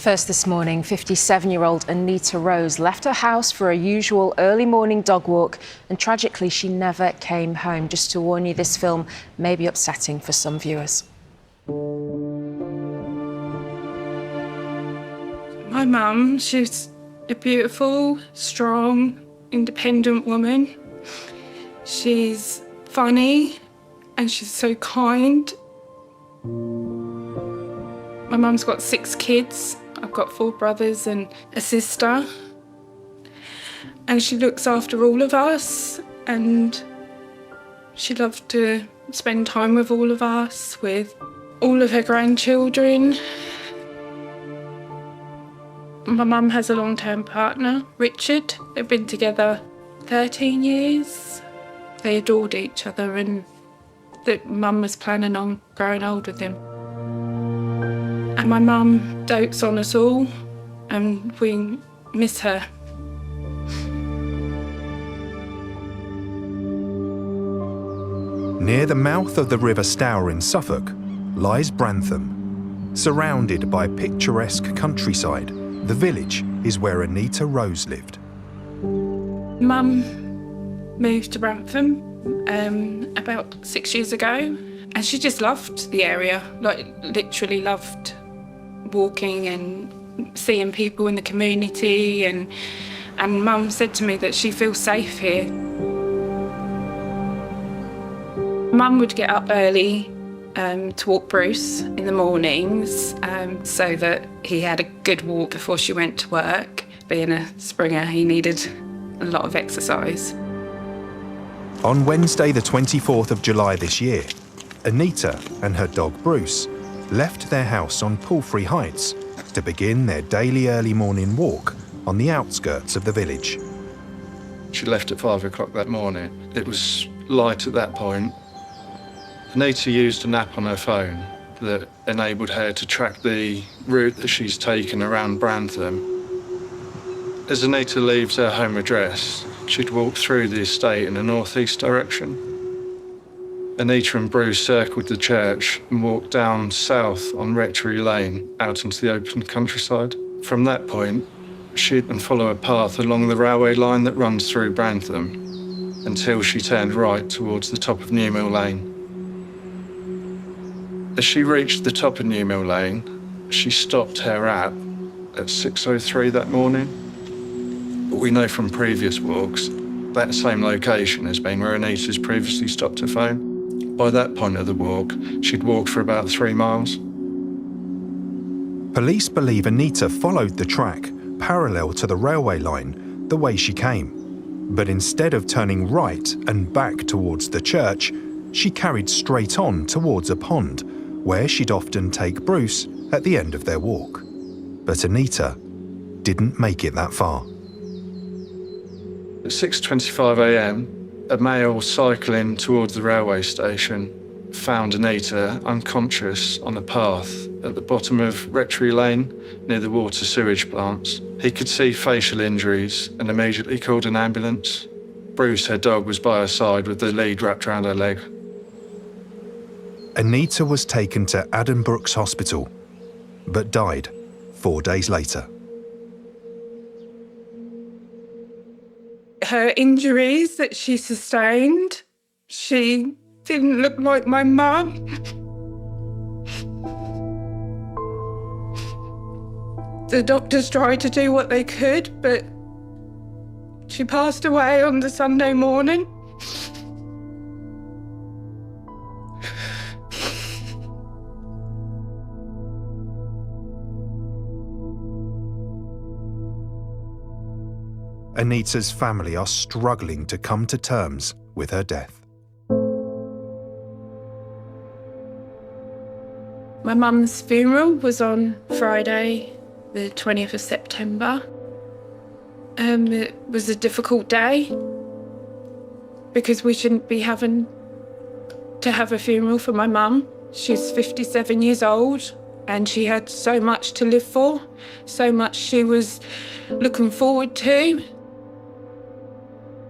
First this morning, 57-year-old Anita Rose left her house for a usual early morning dog walk and tragically she never came home. Just to warn you, this film may be upsetting for some viewers. My mum, she's a beautiful, strong, independent woman. She's funny and she's so kind. My mum's got 6 kids. I've got 4 brothers and a sister. And she looks after all of us and she loved to spend time with all of us, with all of her grandchildren. My mum has a long-term partner, Richard. They've been together 13 years. They adored each other and that mum was planning on growing old with him. And my mum dotes on us all and we miss her. Near the mouth of the River Stour in Suffolk lies Brantham. Surrounded by picturesque countryside, the village is where Anita Rose lived. Mum moved to Brantham about 6 years ago and she just loved the area, like literally loved walking and seeing people in the community and Mum said to me that she feels safe here. Mum would get up early to walk Bruce in the mornings so that he had a good walk before she went to work. Being a Springer, he needed a lot of exercise. On Wednesday the 24th of July this year, Anita and her dog Bruce left their house on Palfrey Heights to begin their daily early morning walk on the outskirts of the village. She left at 5 o'clock that morning. It was light at that point. Anita used an app on her phone that enabled her to track the route that she's taken around Brantham. As Anita leaves her home address, she'd walk through the estate in a northeast direction. Anita and Bruce circled the church and walked down south on Rectory Lane out into the open countryside. From that point, she'd follow a path along the railway line that runs through Brantham until she turned right towards the top of Newmill Lane. As she reached the top of Newmill Lane, she stopped her app at 6:03 that morning. But we know from previous walks that same location has been where Anita's previously stopped her phone. By that point of the walk, she'd walked for about 3 miles. Police believe Anita followed the track parallel to the railway line the way she came. But instead of turning right and back towards the church, she carried straight on towards a pond where she'd often take Bruce at the end of their walk. But Anita didn't make it that far. At 6:25 a.m, a male cycling towards the railway station found Anita unconscious on a path at the bottom of Rectory Lane near the water sewage plants. He could see facial injuries and immediately called an ambulance. Bruce, her dog, was by her side with the lead wrapped around her leg. Anita was taken to Addenbrooke's hospital, but died 4 days later. Her injuries that she sustained, she didn't look like my mum. The doctors tried to do what they could, but she passed away on the Sunday morning. Anita's family are struggling to come to terms with her death. My mum's funeral was on Friday, the 20th of September. It was a difficult day because we shouldn't be having to have a funeral for my mum. She's 57 years old and she had so much to live for, so much she was looking forward to.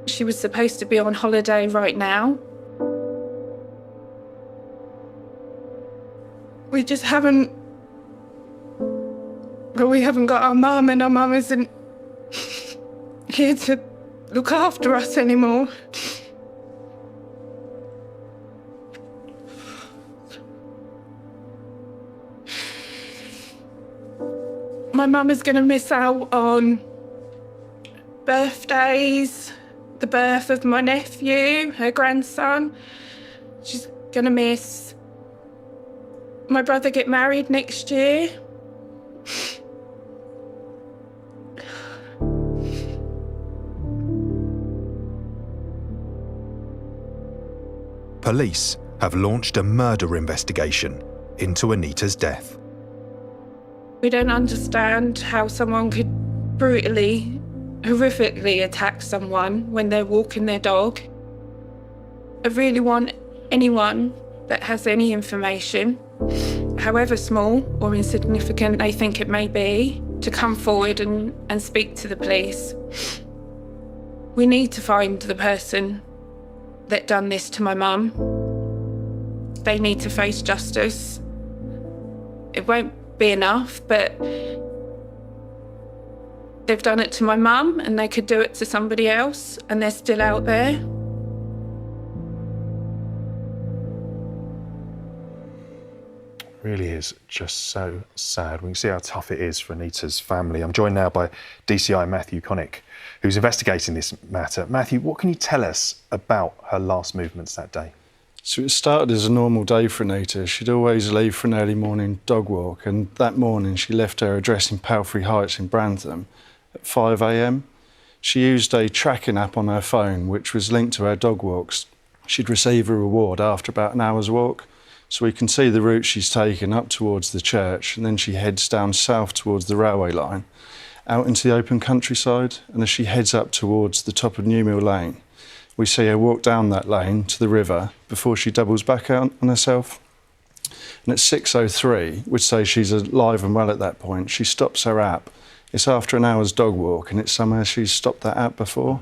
She was supposed to be on holiday right now. We just haven't But we haven't got our mum, and our mum isn't here to look after us anymore. My mum is going to miss out on birthdays, the birth of my nephew, her grandson. She's going to miss my brother get married next year. Police have launched a murder investigation into Anita's death. We don't understand how someone could brutally, horrifically attack someone when they're walking their dog. I really want anyone that has any information, however small or insignificant they think it may be, to come forward and speak to the police. We need to find the person that done this to my mum. They need to face justice. It won't be enough, but they've done it to my mum and they could do it to somebody else, and they're still out there. Really is just so sad. We can see how tough it is for Anita's family. I'm joined now by DCI Matthew Connick, who's investigating this matter. Matthew, what can you tell us about her last movements that day? So it started as a normal day for Anita. She'd always leave for an early morning dog walk, and that morning she left her address in Palfrey Heights in Brantham at 5 a.m. She used a tracking app on her phone which was linked to her dog walks. She'd receive a reward after about an hour's walk. So we can see the route she's taken up towards the church, and then she heads down south towards the railway line, out into the open countryside, and as she heads up towards the top of Newmill Lane, we see her walk down that lane to the river before she doubles back out on herself. And at 6:03, which says she's alive and well at that point, she stops her app. It's after an hour's dog walk, and it's somewhere she's stopped that app before.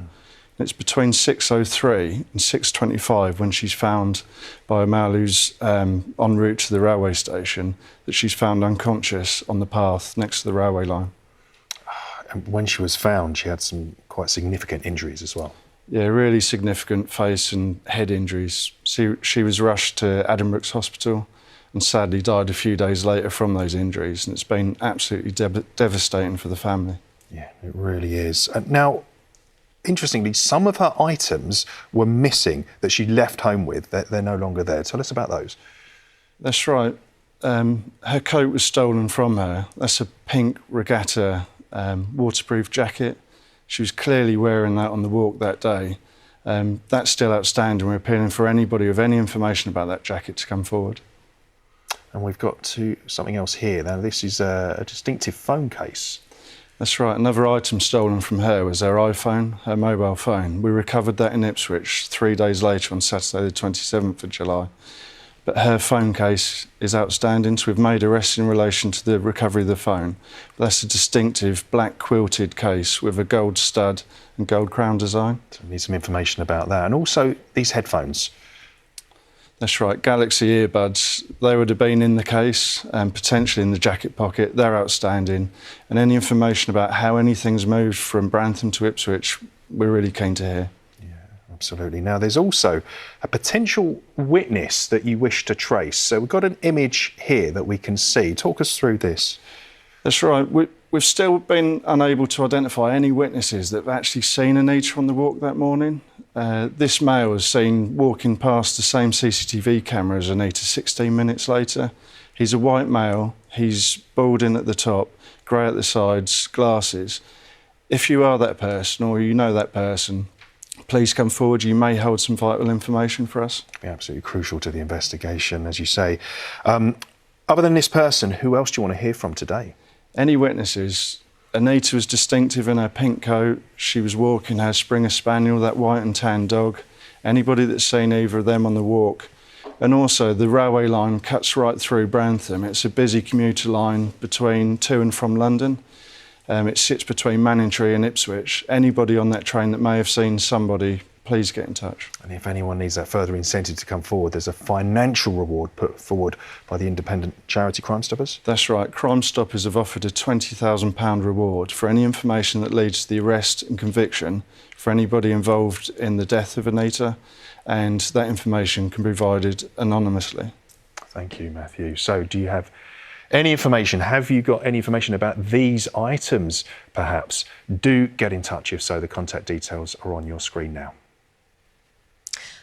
And it's between 6:03 and 6:25 when she's found by a male who's en route to the railway station, that she's found unconscious on the path next to the railway line. And when she was found, she had some quite significant injuries as well. Yeah, really significant face and head injuries. She was rushed to Addenbrooke Hospital and sadly died a few days later from those injuries, and it's been absolutely devastating for the family. Yeah, it really is. Now, interestingly, some of her items were missing that she left home with. They're no longer there. Tell us about those. That's right. Her coat was stolen from her. That's a pink regatta waterproof jacket. She was clearly wearing that on the walk that day. That's still outstanding. We're appealing for anybody with any information about that jacket to come forward. And we've got something else here. Now, this is a distinctive phone case. That's right. Another item stolen from her was her iPhone, her mobile phone. We recovered that in Ipswich 3 days later on Saturday the 27th of July. But her phone case is outstanding, so we've made arrests in relation to the recovery of the phone. But that's a distinctive black quilted case with a gold stud and gold crown design. So we need some information about that. And also these headphones. That's right, Galaxy earbuds. They would have been in the case and potentially in the jacket pocket. They're outstanding. And any information about how anything's moved from Brantham to Ipswich, we're really keen to hear. Absolutely. Now, there's also a potential witness that you wish to trace. So we've got an image here that we can see. Talk us through this. That's right. We've still been unable to identify any witnesses that have actually seen Anita on the walk that morning. This male was seen walking past the same CCTV camera as Anita 16 minutes later. He's a white male. He's balding at the top, grey at the sides, glasses. If you are that person or you know that person, please come forward. You may hold some vital information for us. It'd be absolutely crucial to the investigation, as you say. Other than this person, who else do you want to hear from today? Any witnesses? Anita was distinctive in her pink coat. She was walking her Springer Spaniel, that white and tan dog. Anybody that's seen either of them on the walk. And also, the railway line cuts right through Brantham. It's a busy commuter line to and from London. It sits between Manningtree and Ipswich. Anybody on that train that may have seen somebody please get in touch. And if anyone needs that further incentive to come forward, there's a financial reward put forward by the independent charity Crime Stoppers. That's right. Crime Stoppers have offered a £20,000 reward for any information that leads to the arrest and conviction for anybody involved in the death of Anita, and that information can be provided anonymously. Thank you, Matthew. So do you have any information? Have you got any information about these items, perhaps? Do get in touch. If so, the contact details are on your screen now.